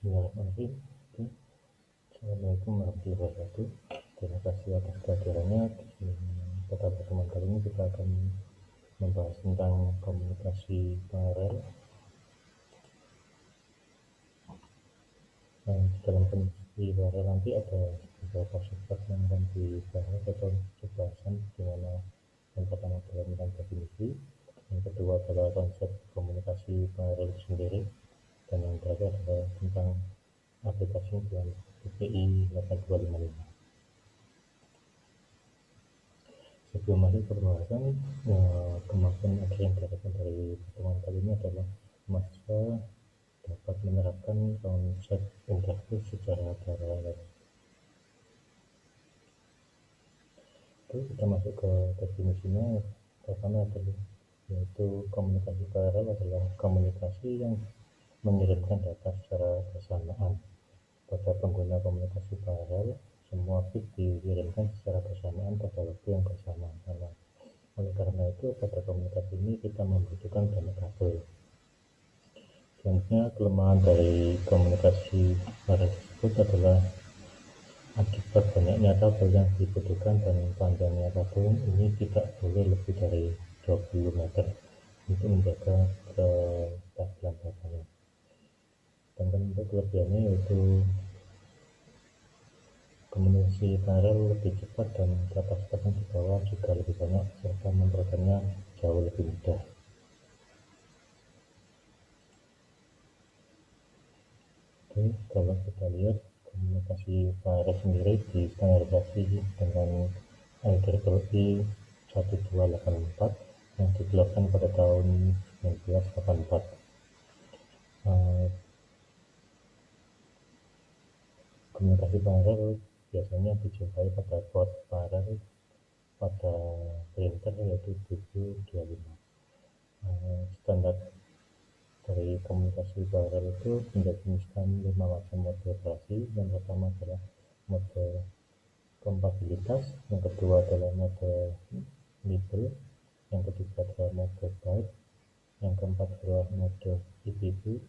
Bismillahirrahmanirrahim. Oke. Assalamualaikum warahmatullahi wabarakatuh. Terima kasih atas kehadirannya. Pada pertemuan kali ini kita akan membahas tentang komunikasi paralel. Di dalam komunikasi paralel nanti ada beberapa sifat yang akan dibahas atau pembahasan, di mana yang pertama adalah tentang definisi, yang kedua adalah konsep komunikasi paralel itu sendiri, dan yang terakhir adalah tentang aplikasi dalam PPI 8255. Sebelum masuk ke pembahasan, kemampuan yang diharapkan dari pertemuan kali ini adalah mahasiswa dapat menerapkan konsep interaktif secara paralel. Oke, kita masuk ke definisinya. Pertama adalah yaitu komunikasi paralel adalah komunikasi yang mengirimkan data secara bersamaan. Pada pengguna komunikasi paralel, semua bit dikirimkan secara bersamaan pada waktu yang bersamaan. Oleh karena itu, pada komunikasi ini kita membutuhkan banyak kabel. Selanjutnya, kelemahan dari komunikasi paralel tersebut adalah akibat banyaknya kabel yang dibutuhkan dan panjangnya kabel ini tidak boleh lebih dari 20 meter untuk menjaga kestabilan datanya. Dan untuk kelebihannya yaitu komunikasi paralel lebih cepat dan kapasitas yang dibawa juga lebih banyak, serta memperbanyaknya jauh lebih mudah. Oke, kalau kita lihat komunikasi paralel sendiri distandarisasi dengan IEEE 1284 yang dikeluarkan pada tahun 1984. Komunikasi paralel biasanya dijumpai pada port paralel pada printer yaitu 725. Standar dari komunikasi paralel itu mendefinisikan 5 macam mode operasi. Yang pertama adalah mode kompatibilitas, yang kedua adalah mode nibble, yang ketiga adalah mode byte, yang keempat adalah mode EBB,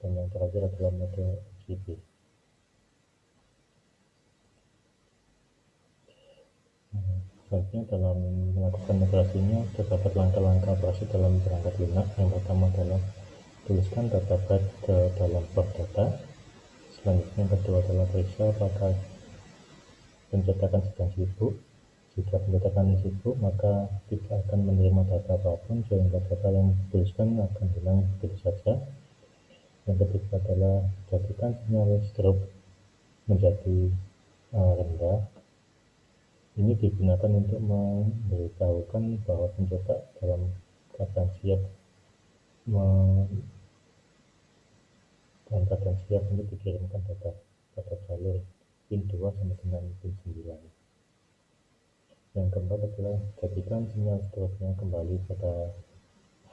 dan yang terakhir adalah mode RGB. Selanjutnya, dalam melakukan operasinya terdapat langkah-langkah operasi dalam perangkat lunak. Yang pertama adalah tuliskan data byte ke dalam port data. Selanjutnya, yang kedua adalah periksa apakah pencetakan sedang sibuk. Jika pencetakan sibuk, maka tidak akan menerima data apapun, sehingga data yang dituliskan akan hilang begitu saja. Yang ketiga adalah jadikan sinyal strobe menjadi rendah. Ini digunakan untuk memberitahukan bahwa pencetak dalam keadaan siap untuk dikirimkan data pada jalur pin 2 sampai dengan pin 9. Yang keempat adalah jadikan sinyal strobe-nya kembali pada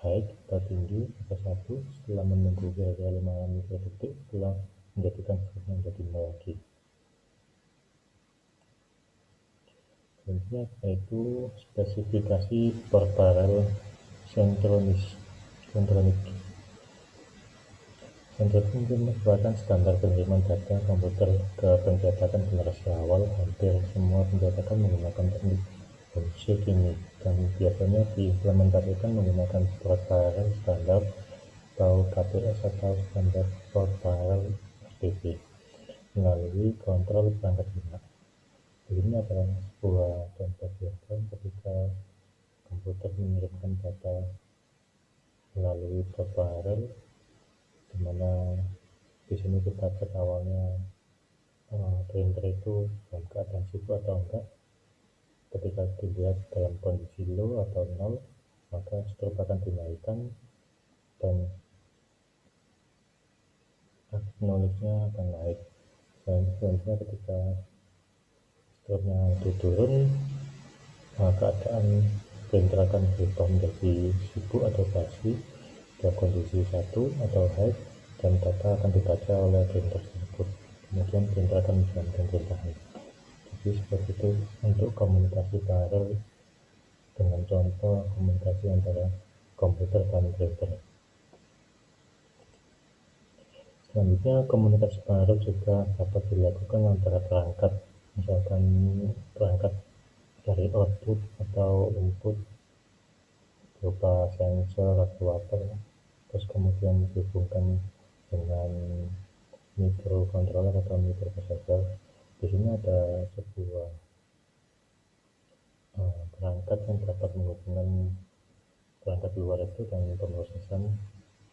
high atau tinggi atau 1 setelah menunggu kira-kira 5 mikrodetik setelah menjadikan strobe-nya menjadi 0 lagi. Selanjutnya yaitu spesifikasi port paralel synchronic. Synchronic itu merupakan standar penerimaan data komputer ke pencetakan generasi awal. Hampir semua pencetakan menggunakan teknik Honshu kini, dan biasanya diimplementasikan menggunakan port paralel standar atau KPS atau standar port paralel SPP melalui kontrol perangkat lunak. Ini adalah sebuah contoh diagram ketika komputer mengirimkan data melalui port paralel, di mana di sini kita cek awalnya printer itu dalam keadaan sibuk atau enggak. Ketika dilihat dalam kondisi low atau 0, maka strobe akan dinaikkan dan acknowledge-nya akan naik. Dan selanjutnya ketika strobe-nya turun, keadaan printer akan berubah menjadi sibuk atau basi dalam kondisi 1 atau high, dan data akan dibaca oleh printer tersebut. Kemudian printer akan menjalankan perintahnya. Jadi seperti itu untuk komunikasi paralel dengan contoh komunikasi antara komputer dan printer. Selanjutnya, komunikasi pengaruh juga dapat dilakukan antara perangkat, misalkan perangkat dari output atau input berupa sensor, actuator, terus kemudian dihubungkan dengan microcontroller atau microprocessor. Di sini ada sebuah perangkat yang dapat menghubungkan perangkat luar itu dan pemrosesan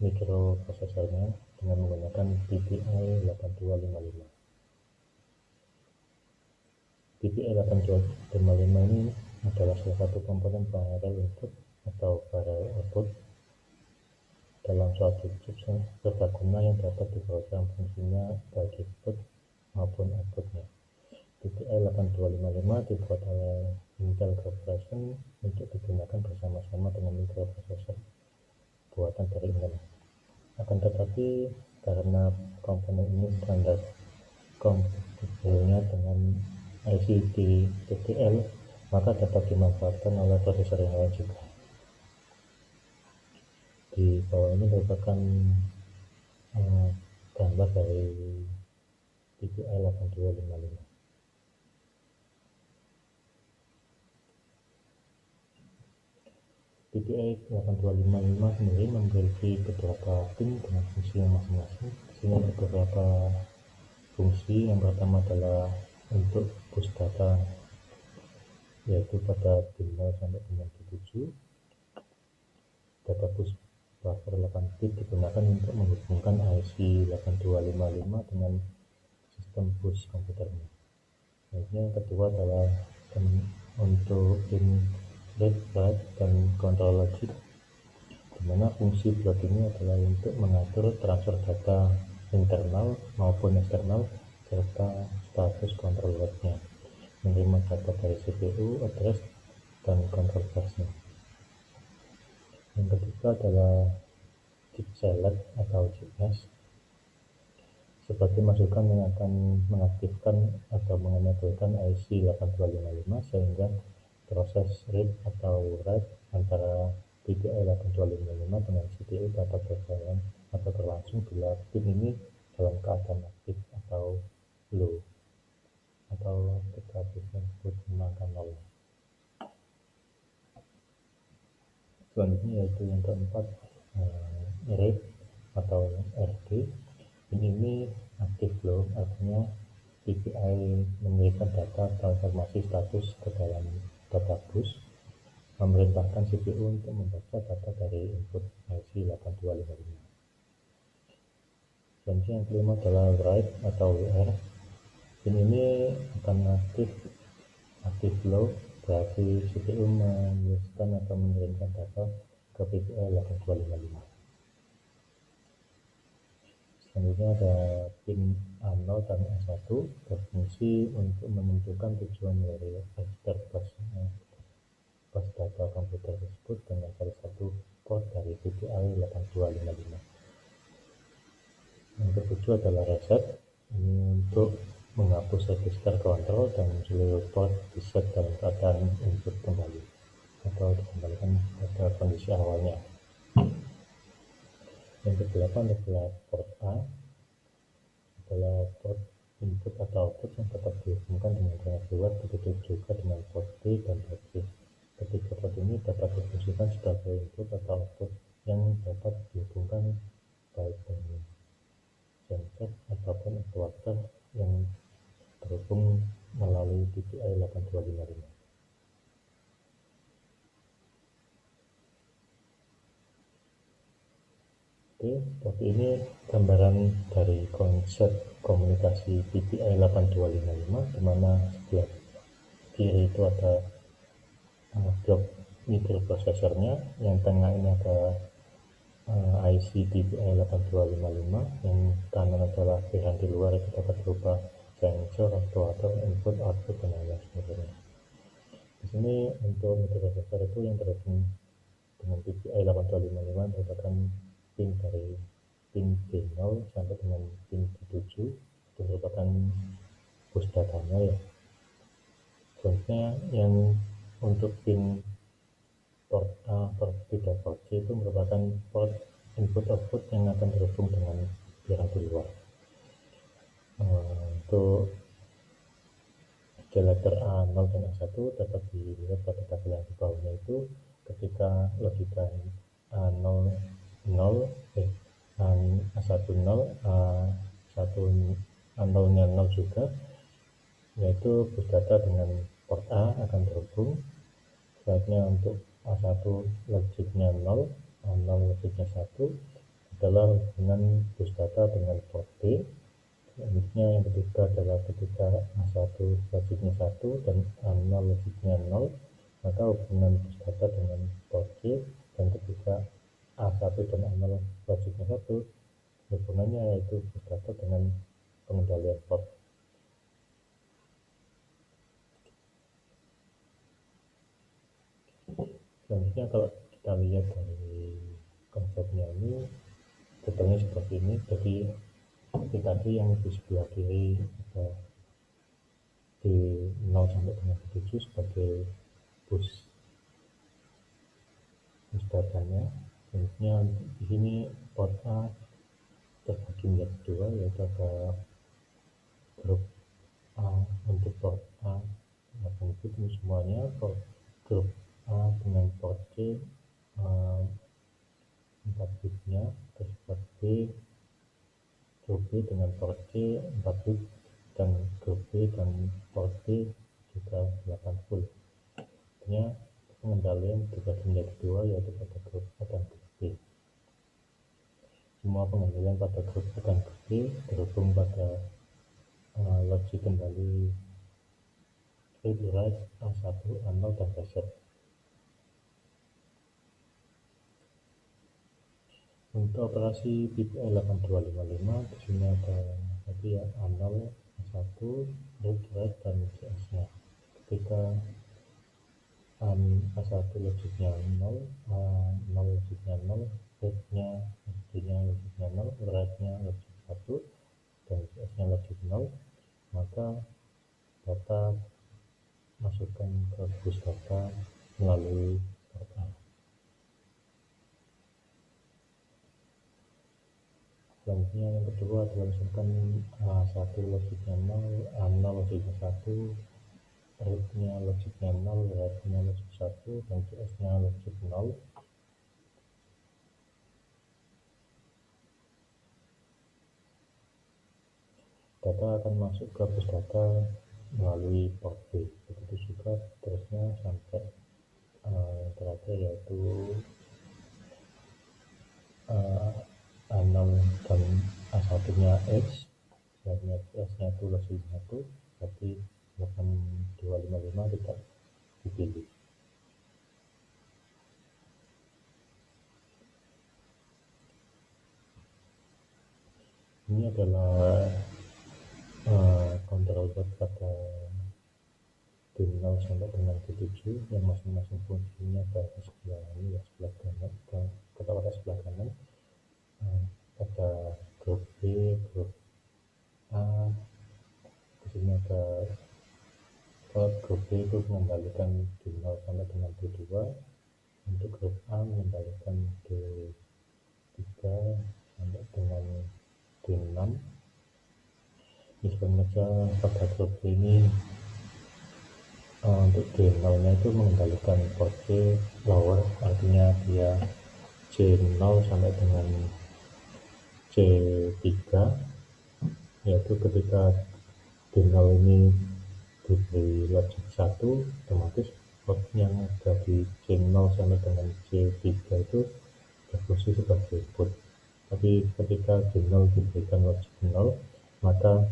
mikroprosesornya dengan menggunakan PPI 8255. PPI 8255 ini adalah salah satu komponen paralel input atau parallel output dalam suatu chip serbaguna yang dapat diprogram fungsinya baik input maupun outputnya. PPI 8255 dibuat oleh Intel Corporation untuk digunakan bersama-sama dengan microprosesor buatan dari Intel. Akan tetapi karena komponen ini standar kompatibelnya dengan IC di TTL, maka dapat dimanfaatkan oleh prosesor yang lain juga. Di bawah ini merupakan gambar dari PPI 8255. PPI 8255 sendiri memiliki beberapa pin dengan fungsi yang masing-masing. Di sini ada beberapa fungsi. Yang pertama adalah untuk bus data, yaitu pada pin 0 sampai dengan 7. Data bus buffer 8 bit digunakan untuk menghubungkan IC 8255 dengan sistem bus komputernya. Yang kedua adalah untuk pin read, write, dan control logic, di mana fungsi blok ini adalah untuk mengatur transfer data internal maupun eksternal serta status control word-nya, menerima data dari CPU, address, dan control bus-nya. Yang ketiga adalah chip select atau CS, sebagai masukan yang akan mengaktifkan atau mengenablekan IC 8255 sehingga proses read atau write antara PPI 8255 dengan CPU dapat berjalan atau berlangsung bila pin ini dalam keadaan aktif atau low, atau kita bisa sebut menggunakan 0. Selanjutnya yaitu yang keempat, read atau RD. Ini aktif low, artinya PPI mengirimkan data atau informasi status ke dalam data bus, memerintahkan CPU untuk membaca data dari input IC 8255. Selanjutnya yang kelima adalah write atau WR. Ini akan aktif low, berarti CPU menuliskan atau mengirimkan data ke PPI 8255. Selanjutnya ada pin A0 dan A1 berfungsi untuk menentukan tujuan dari register bus data komputer tersebut dengan salah satu port dari PPI 8255. Yang ketujuh adalah reset, ini untuk menghapus register kontrol dan seluruh port diset dalam keadaan input kembali atau dikembalikan pada kondisi awalnya. Yang kedelapan adalah port A, adalah port input atau output yang dapat dihubungkan dengan jaringan keluar, begitu juga dengan port B dan port C. Ketiga port ini dapat difungsikan sebagai input atau output yang dapat dihubungkan baik dengan sensor ataupun actuator yang terhubung melalui PPI 8255. Oke, tapi ini gambaran dari konsep komunikasi PPI 8255, di mana sebelah kiri itu ada blok mikroprosesornya, yang tengah ini ada IC PPI 8255, yang kanan adalah pilihan di luar itu dapat berupa sensor, actuator, input, output, dan lain sebagainya. Di sini untuk mikroprosesor itu yang terhubung dengan PPI 8255 merupakan pin dari pin B0 sampai dengan pin B7, itu merupakan bus datanya ya. Selanjutnya yang untuk pin port A, port B, dan port C itu merupakan port input output yang akan terhubung dengan yang di luar. Untuk letter A0 dan A1 dapat dilihat pada tabel yang di bawahnya itu ketika logika A0 0 A1 0 A1 A0 nya 0 juga, yaitu bus data dengan port A akan terhubung. Selanjutnya untuk A1 logiknya 0, A0 logiknya 1 adalah hubungan bus data dengan port B. Selanjutnya yang ketiga adalah ketika A1 logiknya 1 dan A0 logiknya 0, maka hubungan bus data dengan port C, dan ketika A1 dan A0 logiknya 1, hubungannya yaitu bus data dengan pengendalian port. Selanjutnya kalau kita lihat dari konsepnya ini, detailnya seperti ini. Jadi tadi yang di sebelah kiri ada di 0 sampai dengan 7 sebagai bus datanya. Selanjutnya di sini port A terbagi menjadi dua, yaitu ada grup A untuk port A dan itu semuanya. Grup A dengan port C 4 bitnya, terus port B, grup B dengan port C 4 bit, dan grup B dan port B juga 8 full. Artinya pengendalian dibagi menjadi dua, yaitu pada grup A dan grup B. Semua pengendalian pada grup A dan grup B terhubung pada logik kembali read write A1, A0 dan reset. Untuk operasi PPI 8255 di sini ada tadi ya A0, A1, read write dan CS-nya. Ketika A1 logiknya 0, A0 logiknya 0, read-nya logiknya 0, write-nya logik 1, dan CS-nya logik 0, maka data masukkan ke bus data melalui port A. Selanjutnya yang kedua adalah misalkan A1 logiknya 0, A0 logiknya 1, read-nya logiknya 0, write-nya logik 1, dan CS-nya logik 0. Data akan masuk ke bus data melalui port B. Begitu juga terusnya sampai terakhir yaitu A0 dan A1 nya X, selanjutnya CS-nya itu logik 1, berarti 8255 tidak dipilih. Ini adalah control board pada D0 sampai dengan D7 yang masing-masing fungsinya pada sebelah ini ya, sebelah kanan, pada sebelah kanan. Pada grup B, grup A, di sini ada grup B itu mengendalikan D0 sampai dengan D2, untuk grup A mengendalikan D3 sampai dengan D6. Misalnya saja pada grup B ini untuk D0 nya itu mengendalikan port C lower, artinya dia C0 sampai dengan C3, yaitu ketika D0 ini diberi logik 1, otomatis port yang ada di C0 sampai dengan C3 itu berfungsi sebagai input. Tapi ketika D0 diberikan logik 0, maka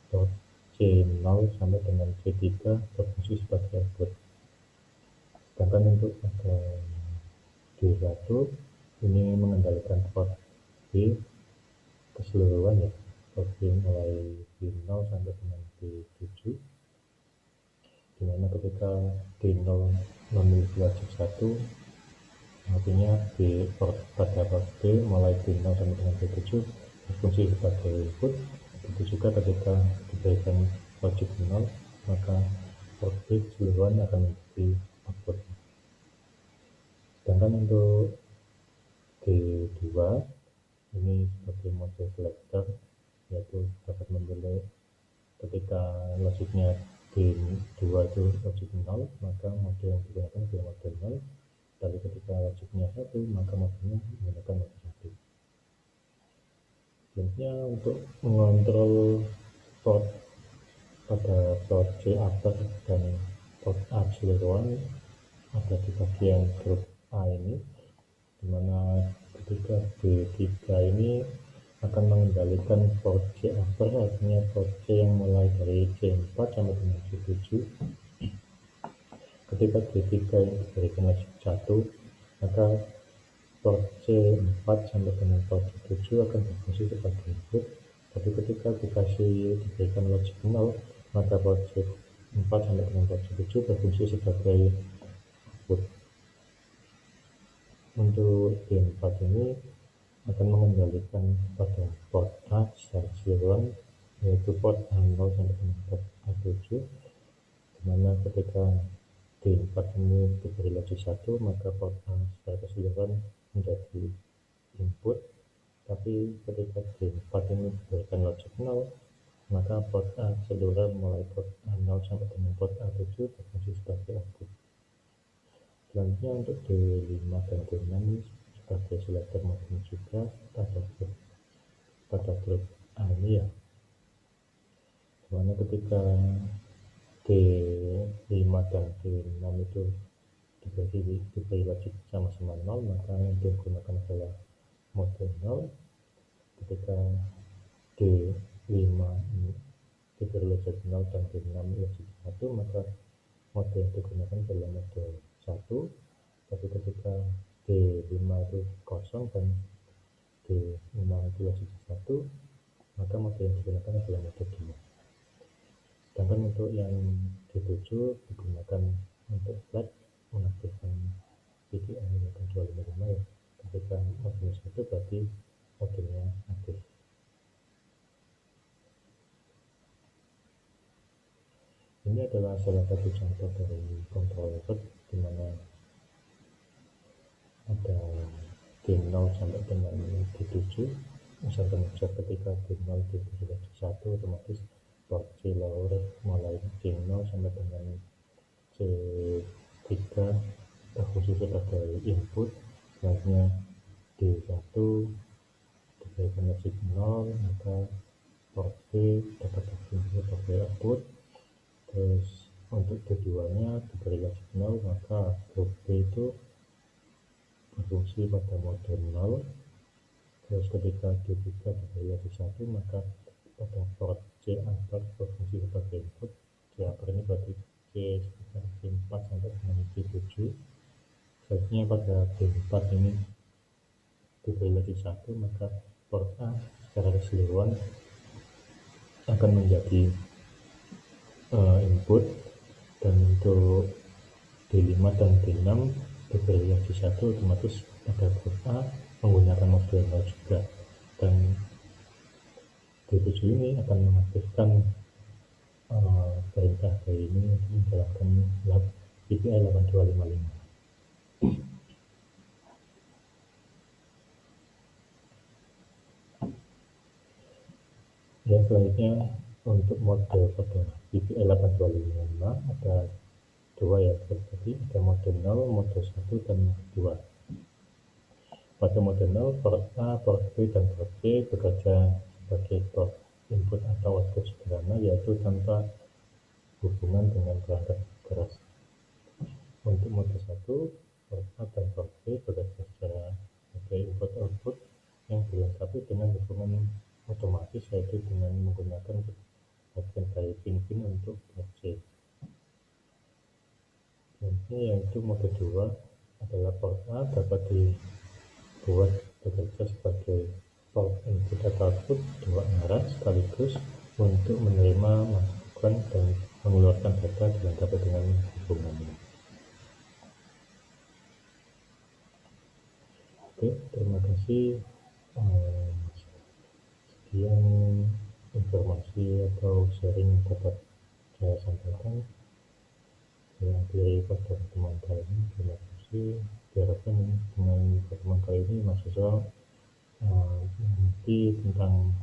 port C0 sampai dengan C3 berfungsi sebagai output. Sedangkan untuk pada D1 ini mengendalikan port B keseluruhan ya, port B mulai D0 sampai dengan D7, dimana ketika D0 memiliki logik 1, artinya di pada port B mulai D0 sampai dengan D7 berfungsi sebagai input. Begitu juga ketika diberikan logik 0, maka port B keseluruhan akan menjadi output. Sedangkan untuk D2 ini sebagai mode selector, yaitu dapat memilih ketika logiknya D2 itu logik 0, maka mode yang digunakan adalah mode 0, tapi ketika logiknya 1, maka modenya menggunakan mode 1. Selanjutnya untuk mengontrol port pada port C upper dan port A keseluruhan ada di bagian grup A ini, dimana ketika D3 ini akan mengendalikan port C upper, artinya port C yang mulai dari C4 sampai dengan C7. Ketika D3 ini diberikan logik 1, maka port C4 sampai dengan port C7 akan berfungsi sebagai input, tapi ketika diberikan logik 0, maka port C4 sampai dengan port C7 berfungsi sebagai output. Untuk D4 ini akan mengendalikan pada port A secara keseluruhan, yaitu port A0 sampai dengan port A7, dimana ketika D4 ini diberi logik 1, maka port A secara keseluruhan menjadi input, tapi ketika D4 ini diberikan logik 0, maka port A keseluruhan mulai port A0 sampai dengan port A7 berfungsi sebagai output. Selanjutnya untuk D5 dan D6 sebagai selector mode juga pada grup A ini ya, dimana ketika D5 dan D6 itu diberi logik sama-sama 0, maka yang digunakan adalah mode 0. Ketika D5 ini diberi logik 0 dan D6 logik 1, maka mode yang digunakan adalah mode 1. Tapi ketika D5 itu kosong dan D6 itu logik 1, maka mode yang digunakan adalah mode 2. Sedangkan untuk yang D7 digunakan untuk flag mengaktifkan PTI 255 ya. Ketika mode 1 berarti modenya aktif. Ini adalah salah satu contoh dari controller di mana ada D0 sampai dengan D7. Misalkan ketika D0 diberi logik 1, otomatis port C lower mulai D0 sampai dengan C3 berfungsi sebagai input. Selanjutnya D1 diberikan logik 0, maka port C dapat berfungsi sebagai output. Terus untuk D2 nya diberi logik 0, maka grup B itu berfungsi pada mode 0. Terus ketika D3 diberi logik 1, maka pada port C upper berfungsi sebagai input. C upper ini berarti C4 sampai dengan C7. Selanjutnya pada D4 ini diberi logik 1, maka port A secara keseluruhan akan menjadi input, dan untuk D5 dan D6 diberi logik 1, otomatis pada grup A menggunakan mode 0 juga, dan D7 ini akan mengaktifkan perintah dari ini untuk menjalankan PPI 8255. Ya, selanjutnya untuk mode pada PPI 8255 ada dua ya, jadi ada mode 0, mode 1, dan mode 2. Pada mode 0, port A, port B, dan port C bekerja sebagai port input atau output sederhana, yaitu tanpa hubungan dengan perangkat keras. Untuk mode 1, port A dan port B bekerja sebagai input output yang dilengkapi dengan hubungan otomatis, yaitu dengan menggunakan bagian dari pin-pin untuk port C. Ini yaitu mode 2 adalah port A dapat dibuat bekerja sebagai port input atau output dua arah sekaligus untuk menerima masukan dan mengeluarkan data dilengkapi dengan hubungannya. Oke, terima kasih. Sekian informasi atau sharing yang dapat saya sampaikan. Saya akhiri pada pertemuan kali ini. Terima kasih. Diharapkan dengan pertemuan kali ini mahasiswa nanti tentang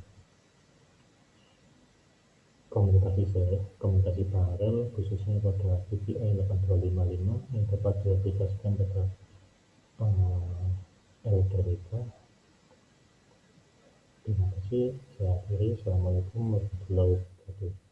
komunikasi paralel khususnya pada VPI 8255 yang dapat diaplikasikan pada elektronika. Terima kasih, saya akhiri. Assalamualaikum warahmatullahi wabarakatuh.